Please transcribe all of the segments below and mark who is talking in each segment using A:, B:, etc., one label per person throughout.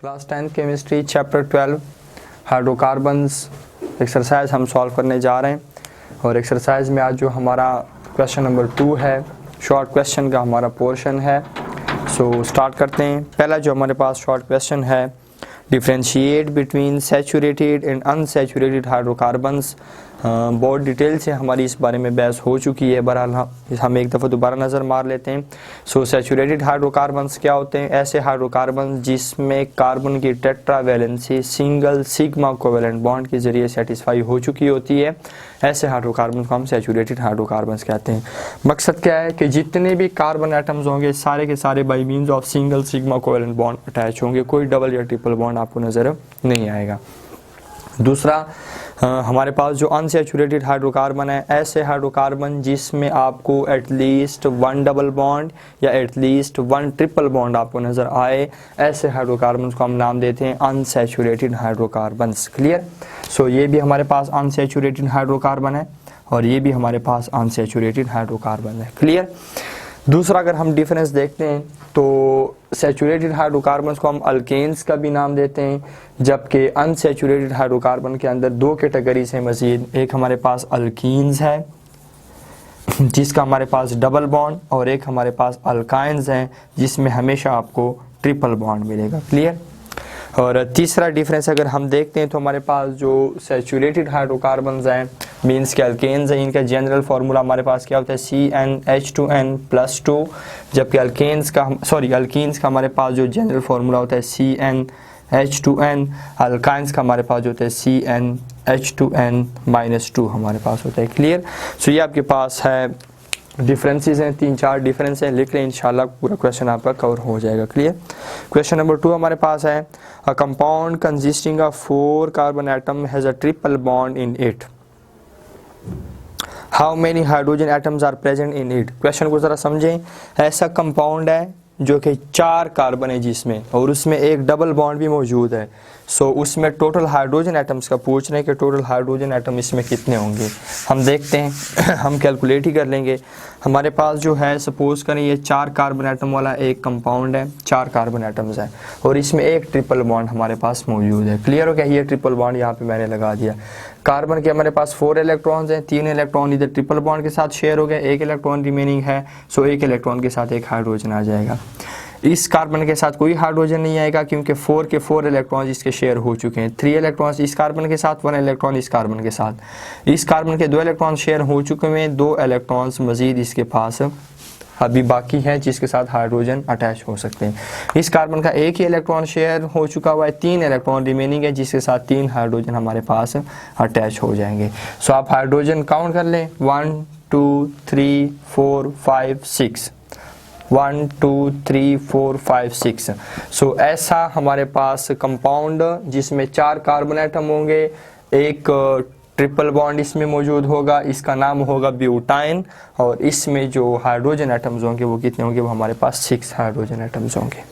A: Class 10 chemistry chapter 12 hydrocarbons exercise हम solve करने जा रहे हैं। और एक्सरसाइज में आज जो हमारा क्वेश्चन नंबर 2 है, शॉर्ट क्वेश्चन का हमारा पोर्शन है। सो स्टार्ट करते हैं। पहला जो हमारे पास शॉर्ट क्वेश्चन है, differentiate between saturated and unsaturated hydrocarbons. बहुत डिटेल से हमारी इस बारे में बहस हो चुकी है, बहरहाल हम एक दफ़ा दोबारा नज़र मार लेते हैं। सो सैचुरेटेड हाइड्रोकार्बन्स क्या होते हैं? ऐसे हाइड्रोकार्बन जिसमें कार्बन की tetra valency single sigma covalent bond के ज़रिए सेटिस्फाई हो चुकी होती है, ऐसे हाइड्रोकार्बन को हम सैचुरेटेड हाइड्रोकार्बन्स कहते हैं। मकसद क्या है कि जितने भी कार्बन एटम्स होंगे सारे के सारे by means of single sigma covalent bond attach होंगे, कोई डबल या ट्रिपल बॉन्ड आपको नज़र नहीं आएगा। दूसरा, हमारे पास जो अनसैचुरेटेड हाइड्रोकार्बन है, ऐसे हाइड्रोकार्बन जिसमें आपको एटलीस्ट वन डबल बॉन्ड या एटलीस्ट वन ट्रिपल बॉन्ड आपको नज़र आए, ऐसे हाइड्रोकार्बन को हम नाम देते हैं अनसैचुरेटेड हाइड्रोकार्बन्स। क्लियर? सो ये भी हमारे पास अनसैचुरेटेड हाइड्रोकार्बन है और ये भी हमारे पास अनसैचुरेटेड हाइड्रोकार्बन है। क्लियर? दूसरा, अगर हम डिफरेंस देखते हैं तो सैचुरेटेड हाइड्रोकार्बन्स को हम अल्केन्स का भी नाम देते हैं, जबकि अनसैचुरेटेड हाइड्रोकार्बन के अंदर दो कैटेगरीज हैं मज़ीद। एक हमारे पास अल्कीन्स है जिसका हमारे पास डबल बॉन्ड, और एक हमारे पास अल्काइंस हैं जिसमें हमेशा आपको ट्रिपल बॉन्ड मिलेगा। क्लियर? और तीसरा डिफरेंस अगर हम देखते हैं तो हमारे पास जो सैचुरेटेड हाइड्रोकार्बन्स हैं मीन्स के अल्केन्स हैं, इनका जनरल फार्मूला हमारे पास क्या होता है? CnH2n+2, जबकि अल्कीन्स का हमारे पास जो जनरल फार्मूला होता है CnH2n। अल्काइंस का हमारे पास जो होता है CnH2n-2 हमारे पास होता है। क्लियर? सो ये आपके पास है डिफरेंसेस हैं, 3-4 डिफरेंस हैं, लिख लें, इंशाल्लाह पूरा क्वेश्चन आपका कवर हो जाएगा। क्लियर? क्वेश्चन नंबर 2 हमारे पास है, a compound consisting of 4 carbon atom has a triple bond in it, how many hydrogen atoms are present in it. Question को ज़रा समझें। ऐसा कंपाउंड है जो कि 4 कार्बन है जिसमें, और उसमें एक डबल बॉन्ड भी मौजूद है। सो उसमें टोटल हाइड्रोजन एटम्स का पूछ रहे हैं कि टोटल हाइड्रोजन एटम इसमें कितने होंगे। हम देखते हैं हम कैलकुलेट ही कर लेंगे। हमारे पास जो है, सपोज करें ये 4 कार्बन एटम वाला एक कंपाउंड है, 4 कार्बन एटम्स हैं और इसमें एक ट्रिपल बॉन्ड हमारे पास मौजूद है। क्लियर हो गया? ये ट्रिपल बॉन्ड यहाँ पे मैंने लगा दिया। कार्बन के हमारे पास 4 इलेक्ट्रॉन्स हैं, 3 इलेक्ट्रॉन इधर ट्रिपल बॉन्ड के साथ शेयर हो गए, 1 इलेक्ट्रॉन रिमेनिंग है। सो 1 इलेक्ट्रॉन के साथ एक हाइड्रोजन आ जाएगा। इस कार्बन के साथ कोई हाइड्रोजन नहीं आएगा क्योंकि 4 के 4 इलेक्ट्रॉन्स इसके शेयर हो चुके हैं। 3 इलेक्ट्रॉन्स इस कार्बन के साथ, 1 इलेक्ट्रॉन इस कार्बन के साथ। इस कार्बन के 2 इलेक्ट्रॉन शेयर हो चुके हैं, 2 इलेक्ट्रॉन्स मजीद इसके पास अभी बाकी हैं जिसके साथ हाइड्रोजन अटैच हो सकते हैं। इस कार्बन का 1 ही इलेक्ट्रॉन शेयर हो चुका हुआ है, 3 इलेक्ट्रॉन रिमेनिंग है जिसके साथ 3 हाइड्रोजन हमारे पास अटैच हो जाएंगे। सो आप हाइड्रोजन काउंट कर लें, 1 2 3 4 5 6, 1 2 3 4 5 6। सो ऐसा हमारे पास कंपाउंड जिसमें 4 कार्बन एटम होंगे, एक ट्रिपल बॉन्ड इसमें मौजूद होगा, इसका नाम होगा ब्यूटाइन, और इसमें जो हाइड्रोजन एटम्स होंगे वो कितने होंगे? वो हमारे पास 6 हाइड्रोजन एटम्स होंगे।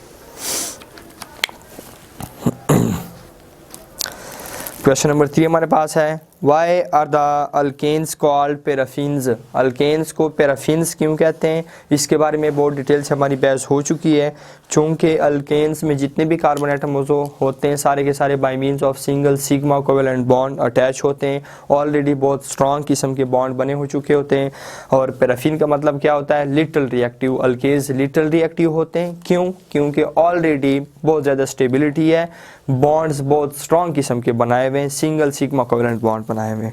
A: क्वेश्चन नंबर 3 हमारे पास है, why are the alkanes called paraffins. Alkanes को पैराफिन्स क्यों कहते हैं? इसके बारे में बहुत डिटेल से हमारी बहस हो चुकी है। चूँकि अल्केन्स में जितने भी कार्बन एटम्स होते हैं सारे के सारे by means of single sigma covalent bond attach होते हैं, ऑलरेडी बहुत स्ट्रॉन्ग किस्म के बॉन्ड बने हो चुके होते हैं। और पैराफिन का मतलब क्या होता है? Little reactive. Alkanes little reactive होते हैं। क्यों? क्योंकि ऑलरेडी बहुत ज़्यादा स्टेबिलिटी है, बॉन्ड्स बहुत स्ट्रॉन्ग किस्म के बनाए हुए हैं, सिंगल सिग्मा कोवेलेंट बॉन्ड बनाए हुए।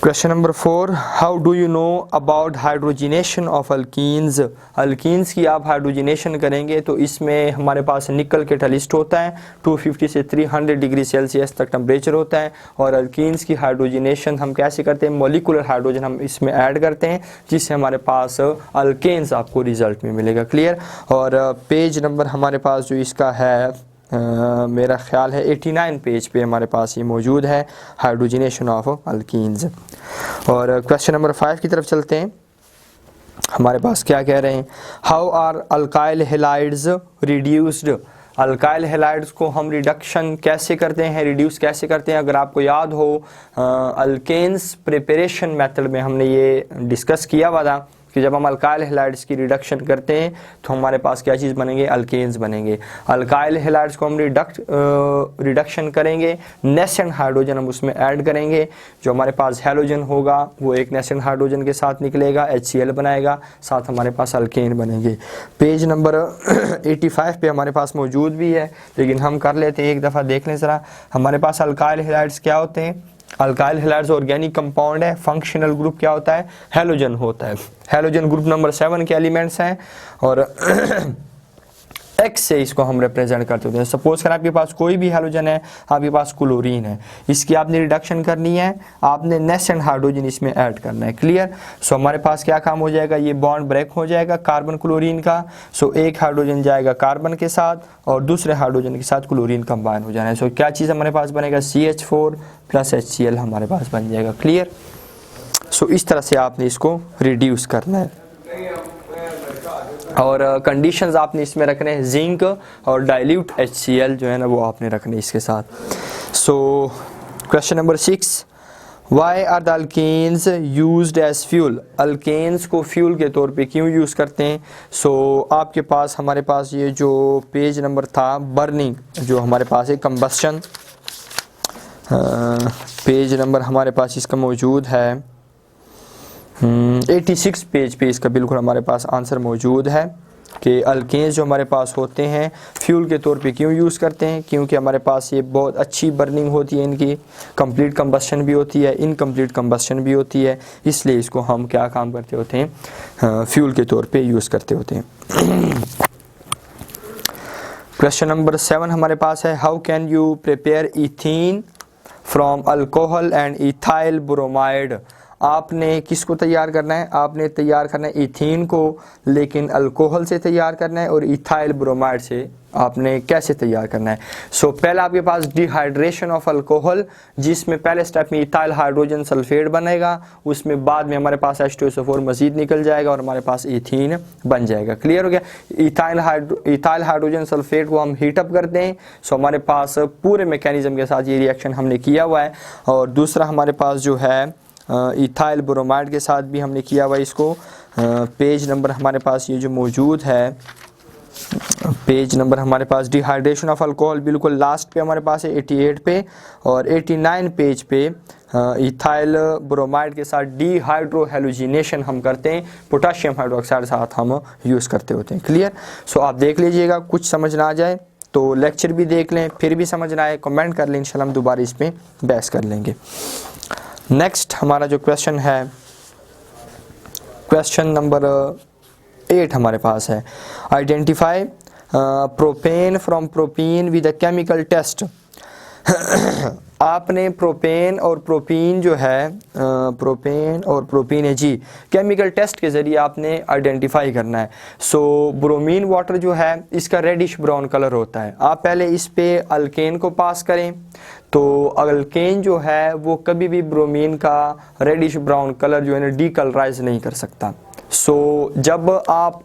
A: Question number 4, how do you know about hydrogenation of alkenes. Alkenes की आप हाइड्रोजिनेशन करेंगे तो इसमें हमारे पास निकल कैटालिस्ट होता है, 250 से 300 डिग्री सेल्सियस तक टेम्परेचर होता है। और अल्कीन्स की हाइड्रोजिनेशन हम कैसे करते हैं? मॉलिक्यूलर हाइड्रोजन हम इसमें ऐड करते हैं जिससे हमारे पास अल्केन्स आपको रिजल्ट में मिलेगा। क्लियर? और पेज नंबर हमारे पास जो इसका है मेरा ख्याल है 89 पेज पे हमारे पास ये मौजूद है, हाइड्रोजिनेशन ऑफ अल्कीन्स। और क्वेश्चन नंबर 5 की तरफ चलते हैं। हमारे पास क्या कह रहे हैं, how are alkyl halides reduced. Alkyl halides को हम रिडक्शन कैसे करते हैं, रिड्यूस कैसे करते हैं? अगर आपको याद हो अल्केन्स प्रिपरेशन मेथड में हमने ये डिस्कस किया हुआ था कि जब हम अल्काइल हैलाइड्स की रिडक्शन करते हैं तो हमारे पास क्या चीज़ बनेंगे, अल्केन्स बनेंगे। अल्काइल हैलाइड्स को हम रिडक्शन करेंगे, नेसेंट हाइड्रोजन हम उसमें ऐड करेंगे, जो हमारे पास हैलोजन होगा वो एक नेसेंट हाइड्रोजन के साथ निकलेगा, HCl बनाएगा, साथ हमारे पास अल्केन बनेंगे। पेज नंबर 85 पे हमारे पास मौजूद भी है, लेकिन हम कर लेते हैं, एक दफ़ा देख लें ज़रा। हमारे पास अल्काइल हैलाइड्स क्या होते हैं, अल्काइल हैलाइड्स ऑर्गेनिक कंपाउंड है, फंक्शनल ग्रुप क्या होता है, हैलोजन होता है। हैलोजन ग्रुप नंबर 7 के एलिमेंट्स हैं और X से इसको हम रिप्रेजेंट करते होते हैं। सपोज कर आपके पास कोई भी हैलोजन है, आपके पास क्लोरीन है, इसकी आपने रिडक्शन करनी है, आपने नेसेंट हाइड्रोजन इसमें ऐड करना है। क्लियर। सो हमारे पास क्या काम हो जाएगा, ये बॉन्ड ब्रेक हो जाएगा कार्बन क्लोरीन का। सो एक हाइड्रोजन जाएगा कार्बन के साथ और दूसरे हाइड्रोजन के साथ क्लोरीन कंबाइन हो जाना है। सो क्या चीज़ हमारे पास बनेगा, CH4 + HCl हमारे पास बन जाएगा। क्लियर। सो इस तरह से आपने इसको रिड्यूस करना है और कंडीशंस आपने इसमें रखने हैं, जिंक और डाइल्यूट HCl जो है ना वो आपने रखने इसके साथ। So question number 6, why are the alkanes used as fuel, alkanes को फ्यूल के तौर पे क्यों यूज़ करते हैं। सो आपके पास हमारे पास ये जो पेज नंबर था, बर्निंग जो हमारे पास है, कंबस्शन, पेज नंबर हमारे पास इसका मौजूद है 86 पेज पे इसका बिल्कुल हमारे पास आंसर मौजूद है कि अल्केन्स जो हमारे पास होते हैं फ्यूल के तौर पे क्यों यूज़ करते हैं, क्योंकि हमारे पास ये बहुत अच्छी बर्निंग होती है, इनकी कंप्लीट कंबस्शन भी होती है, इनकम्प्लीट कंबस्शन भी होती है, इसलिए इसको हम क्या काम करते होते हैं, फ्यूल के तौर पे यूज़ करते होते हैं। क्वेश्चन नंबर 7 हमारे पास है, how can you prepare ethene from alcohol and ethyl bromide. आपने किसको तैयार करना है, आपने तैयार करना है इथीन को, लेकिन अल्कोहल से तैयार करना है और इथाइल ब्रोमाइड से आपने कैसे तैयार करना है। सो पहला आपके पास डिहाइड्रेशन ऑफ अल्कोहल, जिसमें पहले स्टेप में इथाइल हाइड्रोजन सल्फेट बनेगा, उसमें बाद में हमारे पास H2SO4 मजीद निकल जाएगा और हमारे पास इथीन बन जाएगा। क्लियर हो गया। इथाइल हाइड्रोजन सल्फेट को हम हीटअप करते हैं। सो हमारे पास पूरे मैकेनिज्म के साथ ये रिएक्शन हमने किया हुआ है। और दूसरा हमारे पास जो है इथाइल ब्रोमाइड के साथ भी हमने किया हुआ इसको। पेज नंबर हमारे पास ये जो मौजूद है, पेज नंबर हमारे पास डिहाइड्रेशन ऑफ अल्कोहल बिल्कुल लास्ट पे हमारे पास है 88 पे, और 89 पेज पे इथाइल ब्रोमाइड के साथ डिहाइड्रोहेलोजिनेशन हम करते हैं, पोटाशियम हाइड्रोक्साइड साथ हम यूज़ करते होते हैं। क्लियर। सो आप देख लीजिएगा, कुछ समझ ना आ जाए तो लेक्चर भी देख लें, फिर भी समझ ना आए कमेंट कर लें, इंशाल्लाह हम दोबारा इस पर बहस कर लेंगे। नेक्स्ट हमारा जो क्वेश्चन है, क्वेश्चन नंबर 8 हमारे पास है, identify propane from propene with a chemical test. आपने प्रोपेन और प्रोपीन जो है, प्रोपेन और प्रोपीन है जी, केमिकल टेस्ट के ज़रिए आपने आइडेंटिफाई करना है। सो ब्रोमीन वाटर जो है इसका रेडिश ब्राउन कलर होता है। आप पहले इस पे अल्केन को पास करें तो अल्केन जो है वो कभी भी ब्रोमीन का रेडिश ब्राउन कलर जो है ना डीकलराइज नहीं कर सकता। सो जब आप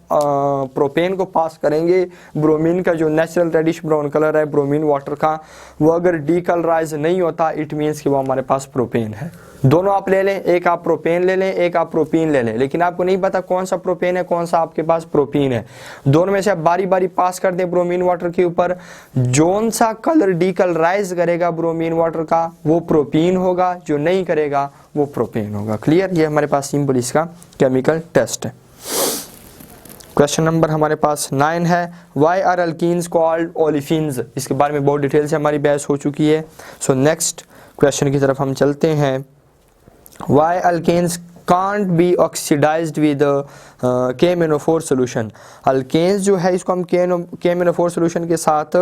A: प्रोपेन को पास करेंगे, ब्रोमीन का जो नेचुरल रेडिश ब्राउन कलर है ब्रोमीन वाटर का, वो अगर डीकलराइज नहीं होता, इट मीन्स कि वो हमारे पास प्रोपेन है। दोनों आप ले लें, एक आप प्रोपेन ले लें, एक आप प्रोपीन ले लें, लेकिन आपको नहीं पता कौन सा प्रोपेन है कौन सा आपके पास प्रोपीन है। दोनों में से आप बारी बारी पास कर दें ब्रोमीन वाटर के ऊपर, जोन सा कलर डीकलराइज करेगा ब्रोमीन वाटर का वो प्रोपीन होगा, जो नहीं करेगा वो प्रोपेन होगा। क्लियर। ये हमारे पास सिंपल इसका केमिकल टेस्ट है। क्वेश्चन नंबर हमारे पास 9 है, why are alkenes called olefins. इसके बारे में बहुत डिटेल से हमारी बहस हो चुकी है। सो नेक्स्ट क्वेश्चन की तरफ हम चलते हैं। Why alkanes can't be oxidised with KMnO4 solution. Alkanes जो है इसको हम KMnO4 सोल्यूशन के साथ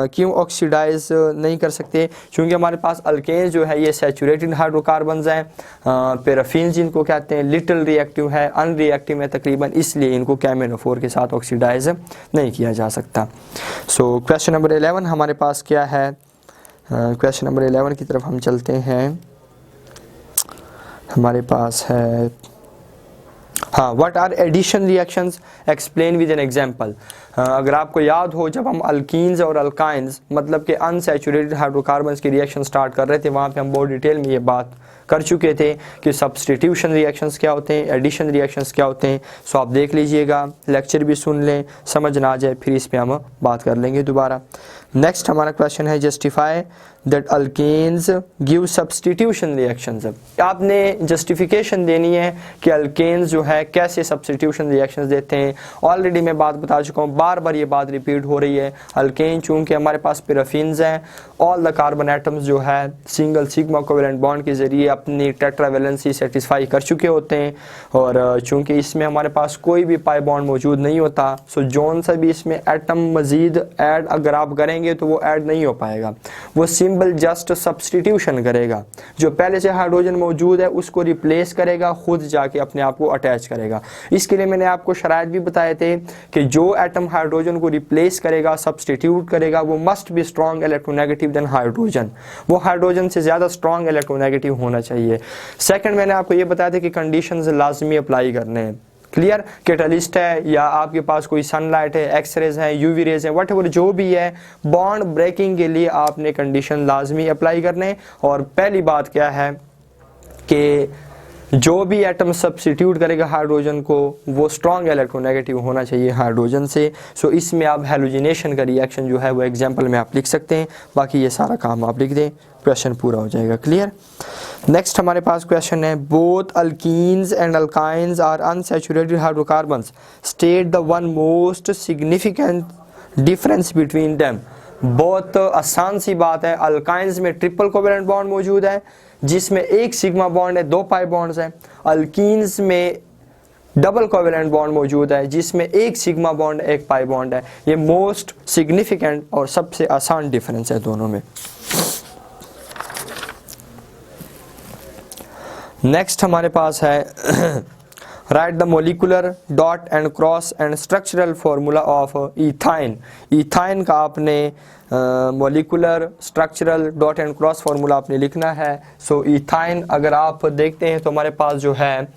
A: क्यों ऑक्सीडाइज नहीं कर सकते, क्योंकि हमारे पास अल्केन्स जो है ये सैचुरेटेड हाइड्रोकार्बन्स हैं, पैराफिन्स जिनको कहते हैं लिटिल रिएक्टिव है, अनरिएक्टिव है तकरीबन, इसलिए इनको KMnO4 के साथ ऑक्सीडाइज नहीं किया जा सकता। सो क्वेश्चन नंबर 11 हमारे पास क्या है, क्वेश्चन नंबर 11 की तरफ हम चलते हैं। हमारे पास है हाँ, what are addition reactions, explain with an example. अगर आपको याद हो, जब हम अल्कीन्स और अल्काइंस मतलब कि अनसैचुरेटेड हाइड्रोकार्बन्स की रिएक्शन स्टार्ट कर रहे थे, वहाँ पे हम बहुत डिटेल में ये बात कर चुके थे कि सब्सटीट्यूशन रिएक्शंस क्या होते हैं, एडिशन रिएक्शंस क्या होते हैं। सो आप देख लीजिएगा, लेक्चर भी सुन लें, समझ ना आ जाए फिर इस पे हम बात कर लेंगे दोबारा। नेक्स्ट हमारा क्वेश्चन है justify that alkanes give substitution reactions. आपने जस्टिफिकेशन देनी है कि अल्केन्स जो है कैसे सब्सटीट्यूशन रिएक्शंस देते हैं। ऑलरेडी मैं बात बता चुका हूँ, बार बार ये बात रिपीट हो रही है। अल्केन चूँकि हमारे पास पैराफिन्स हैं, ऑल द कार्बन एटम्स जो है सिंगल सिग्मा कोवेलेंट बॉन्ड के ज़रिए अपनी टेट्रावैलेंसी सेटिस्फाई कर चुके होते हैं, और चूँकि इसमें हमारे पास कोई भी पाई बॉन्ड मौजूद नहीं होता, सो जौन सा भी इसमें एटम मज़ीद ऐड अगर आप करेंगे तो वो ऐड नहीं हो पाएगा, वो सिंबल जस्ट सब्सटीट्यूशन करेगा। जो पहले से हाइड्रोजन मौजूद है उसको रिप्लेस करेगा, खुद जाके अपने आप को अटैच करेगा। इसके लिए मैंने आपको शराइत भी बताए थे कि जो एटम हाइड्रोजन को रिप्लेस करेगा, सब्सटीट्यूट करेगा, वो must be strong electronegative than hydrogen, वो हाइड्रोजन से ज़्यादा स्ट्रॉन्ग इलेक्ट्रोनेगेटिव होना चाहिए। सेकंड, मैंने आपको ये बताया था कि कंडीशंस लाजमी अप्लाई करने हैं। क्लियर, कैटलिस्ट है या आपके पास कोई सनलाइट है, एक्सरेज है, यूवी रेज है, व्हाटएवर जो भी है, बॉन्ड ब्रेकिंग के लिए आपने कंडीशन लाजमी अप्लाई करने। और पहली बात क्या है कि जो भी एटम सब्स्टिट्यूट करेगा हाइड्रोजन को, वो स्ट्रॉन्ग इलेक्ट्रोनेगेटिव होना चाहिए हाइड्रोजन से। सो इसमें आप हैलोजिनेशन का रिएक्शन जो है वो एग्जाम्पल में आप लिख सकते हैं, बाकी ये सारा काम आप लिख दें, क्वेश्चन पूरा हो जाएगा। क्लियर। नेक्स्ट हमारे पास क्वेश्चन है, both alkenes and alkynes are unsaturated hydrocarbons, state the one most significant difference between them. बहुत आसान सी बात है, अल्काइंस में ट्रिपल कोवेलेंट बॉन्ड मौजूद है जिसमें एक सिग्मा बॉन्ड है, 2 पाई बॉन्ड्स हैं। अल्कीन्स में डबल कोवेलेंट बॉन्ड मौजूद है जिसमें एक सिग्मा बॉन्ड, एक पाई बॉन्ड है। ये मोस्ट सिग्निफिकेंट और सबसे आसान डिफरेंस है दोनों में। नेक्स्ट हमारे पास है right the molecular dot and cross and structural formula of ethyne. Ethyne का आपने molecular, structural, dot and cross formula आपने लिखना है। सो इथाइन अगर आप देखते हैं तो हमारे पास जो है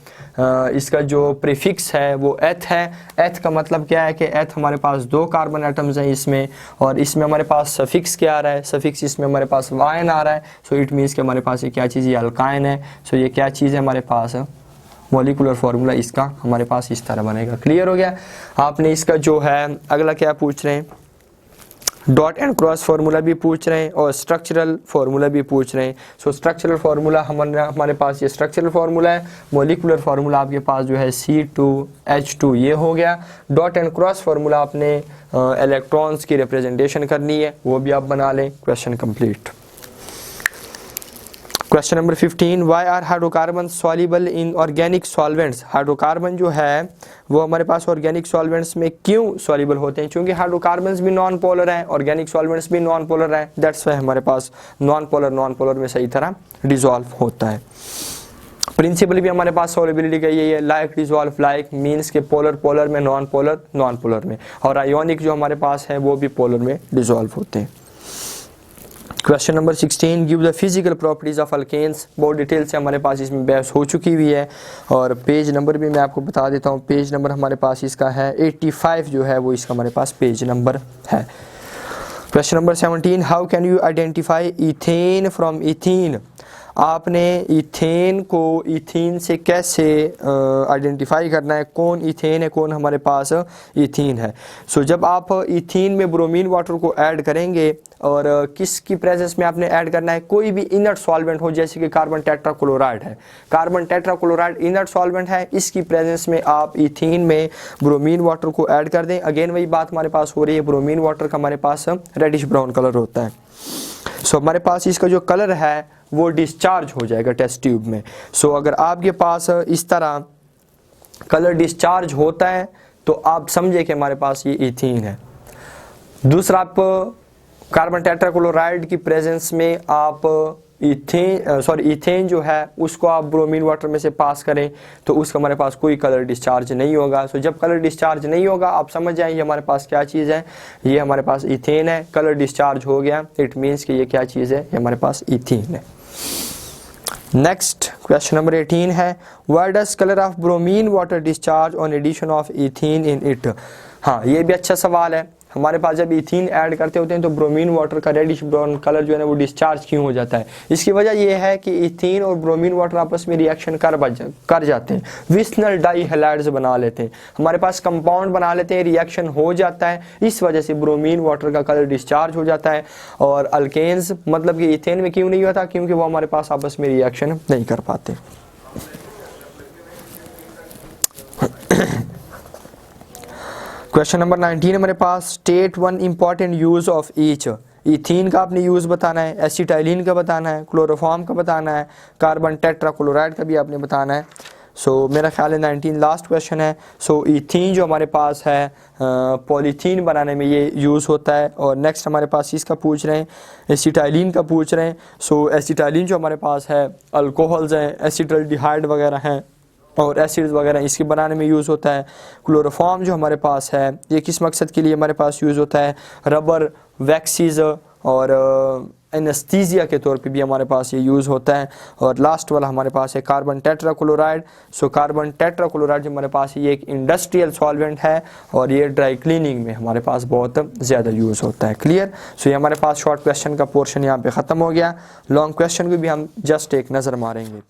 A: इसका जो प्रीफिक्स है वो एथ है। एथ का मतलब क्या है कि एथ हमारे पास 2 कार्बन एटम्स हैं इसमें, और इसमें हमारे पास सफिक्स क्या आ रहा है, सफिक्स इसमें हमारे पास वाइन आ रहा है। सो इट मीन्स कि हमारे पास ये क्या चीज़, ये अल्काइन है। सो ये क्या चीज़ है हमारे पास, मोलिकुलर फार्मूला इसका हमारे पास इस तरह बनेगा। क्लियर हो गया। आपने इसका जो है अगला क्या पूछ रहे हैं, डॉट एंड क्रॉस फार्मूला भी पूछ रहे हैं और स्ट्रक्चरल फार्मूला भी पूछ रहे हैं। सो स्ट्रक्चरल फार्मूला हमारे पास ये स्ट्रक्चरल फार्मूला है। मोलिकुलर फार्मूला आपके पास जो है C2H2 ये हो गया। डॉट एंड क्रॉस फार्मूला आपने इलेक्ट्रॉन्स की रिप्रेजेंटेशन करनी है, वो भी आप बना लें। Question complete. Question number 15, why are hydrocarbon soluble in organic solvents. Hydrocarbon जो है वो हमारे पास ऑर्गेनिक सॉल्वेंट्स में क्यों सॉल्युबल होते हैं? क्योंकि हाइड्रोकार्बन्स भी नॉन पोलर हैं, ऑर्गेनिक सॉल्वेंट्स भी नॉन पोलर हैं, दैट्स वाई हमारे पास नॉन पोलर में सही तरह डिजॉल्व होता है। प्रिंसिपल भी हमारे पास सॉल्युबिलिटी का यही है, लाइक डिजॉल्व लाइक, मीन्स के पोलर में, नॉन पोलर में, और आयोनिक जो हमारे पास है वो भी पोलर में डिजॉल्व होते हैं। Question number 16, give the physical properties of alkanes. बहुत डिटेल से हमारे पास इसमें बहस हो चुकी हुई है, और पेज नंबर भी मैं आपको बता देता हूँ। पेज नंबर हमारे पास इसका है 85 जो है वो इसका हमारे पास पेज नंबर है। Question number 17, how can you identify ethane from ethene. आपने इथेन को इथीन से कैसे आइडेंटिफाई करना है, कौन इथेन है, कौन हमारे पास इथीन है। सो जब आप इथीन में ब्रोमीन वाटर को ऐड करेंगे, और किसकी प्रेजेंस में आपने ऐड करना है, कोई भी इनर्ट सॉल्वेंट हो, जैसे कि कार्बन टेट्राक्लोराइड है, कार्बन टेट्राक्लोराइड इनर्ट सॉल्वेंट है, इसकी प्रेजेंस में आप इथीन में ब्रोमीन वाटर को ऐड कर दें। अगेन वही बात हमारे पास हो रही है, ब्रोमीन वाटर का हमारे पास रेडिश ब्राउन कलर होता है। सो हमारे पास इसका जो कलर है वो डिस्चार्ज हो जाएगा टेस्ट ट्यूब में। सो अगर आपके पास इस तरह कलर डिस्चार्ज होता है तो आप समझे कि हमारे पास ये इथीन है। दूसरा, आप कार्बन टेट्राक्लोराइड की प्रेजेंस में आप इथेन जो है उसको आप ब्रोमीन वाटर में से पास करें तो उसका हमारे पास कोई कलर डिस्चार्ज नहीं होगा। सो जब कलर डिस्चार्ज नहीं होगा, आप समझ जाएं ये हमारे पास क्या चीज़ है, ये हमारे पास इथेन है। कलर डिस्चार्ज हो गया, इट मीन्स कि ये क्या चीज़ है, ये हमारे पास इथीन है। नेक्स्ट क्वेश्चन नंबर 18 है, why does colour of bromine water discharge on addition of ethene in it. हाँ, ये भी अच्छा सवाल है। हमारे पास जब इथीन ऐड करते होते हैं तो ब्रोमीन वाटर का रेडिश ब्राउन कलर जो है ना वो डिस्चार्ज क्यों हो जाता है। इसकी वजह यह है कि इथीन और ब्रोमीन वाटर आपस में रिएक्शन कर जाते हैं, विस्नल डाई हैलाइड्स बना लेते हैं, हमारे पास कंपाउंड बना लेते हैं, रिएक्शन हो जाता है, इस वजह से ब्रोमीन वाटर का कलर डिस्चार्ज हो जाता है। और अल्केन्स मतलब कि इथेन में क्यों नहीं होता, क्योंकि वो हमारे पास आपस में रिएक्शन नहीं कर पाते। क्वेश्चन नंबर 19 हमारे पास, state one important use of each. Ethene का आपने यूज बताना है, एसिटाइलिन का बताना है, क्लोरोफॉर्म का बताना है, कार्बन टेट्राक्लोराइड का भी आपने बताना है। सो मेरा ख्याल है 19 लास्ट क्वेश्चन है। सो इथीन जो हमारे पास है पॉलीथीन बनाने में ये यूज़ होता है। और नेक्स्ट हमारे पास इसका पूछ रहे हैं, एसिटाइलिन का पूछ रहे हैं। सो एसिटाइलिन जो हमारे पास है अल्कोहल्स हैं, एसिटल्डिहाइड वगैरह हैं और एसिड्स वगैरह, इसके बनाने में यूज़ होता है। क्लोरोफॉर्म जो हमारे पास है ये किस मकसद के लिए हमारे पास यूज़ होता है, रबर, वैक्सीज और एनेस्थीसिया के तौर पे भी हमारे पास ये यूज़ होता है। और लास्ट वाला हमारे पास है carbon tetrachloride. So carbon tetrachloride जो हमारे पास ये एक इंडस्ट्रियल सॉल्वेंट है और ये ड्राई क्लीनिंग में हमारे पास बहुत ज़्यादा यूज़ होता है। क्लियर। सो ये हमारे पास शॉर्ट क्वेश्चन का पोर्शन यहाँ पे ख़त्म हो गया। लॉन्ग क्वेश्चन को भी हम जस्ट एक नज़र मारेंगे।